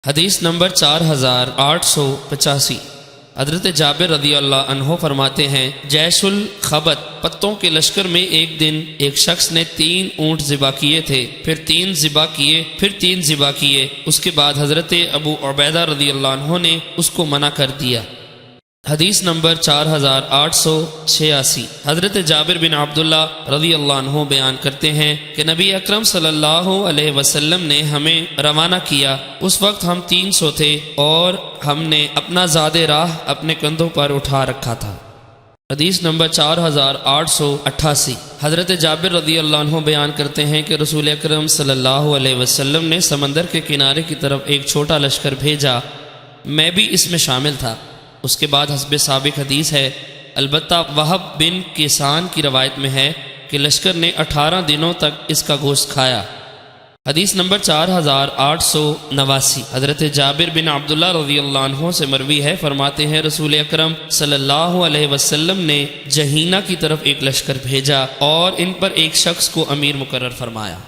حدیث نمبر 4885۔ حضرت جابر رضی اللہ عنہ فرماتے ہیں، جیش الخبت پتوں کے لشکر میں ایک دن ایک شخص نے 3 اونٹ ذبح کیے تھے، پھر 3 ذبح کیے، پھر 3 ذبح کیے۔ اس کے بعد حضرت ابو عبیدہ رضی اللہ عنہ نے اس کو منع کر دیا۔ حدیث نمبر 4886۔ حضرت جابر بن عبداللہ رضی اللہ عنہ بیان کرتے ہیں کہ نبی اکرم صلی اللہ علیہ وسلم نے ہمیں روانہ کیا۔ اس وقت ہم 300 تھے اور ہم نے اپنا زاد راہ اپنے کندھوں پر اٹھا رکھا تھا۔ حدیث نمبر 4888۔ حضرت جابر رضی اللہ عنہ بیان کرتے ہیں کہ رسول اکرم صلی اللہ علیہ وسلم نے سمندر کے کنارے کی طرف ایک چھوٹا لشکر بھیجا، میں بھی اس میں شامل تھا۔ اس کے بعد حسب سابق حدیث ہے، البتہ وہب بن کیسان کی روایت میں ہے کہ لشکر نے 18 دنوں تک اس کا گوشت کھایا۔ حدیث نمبر 4889۔ حضرت جابر بن عبداللہ رضی اللہ عنہ سے مروی ہے، فرماتے ہیں رسول اکرم صلی اللہ علیہ وسلم نے جہینہ کی طرف ایک لشکر بھیجا اور ان پر ایک شخص کو امیر مقرر فرمایا۔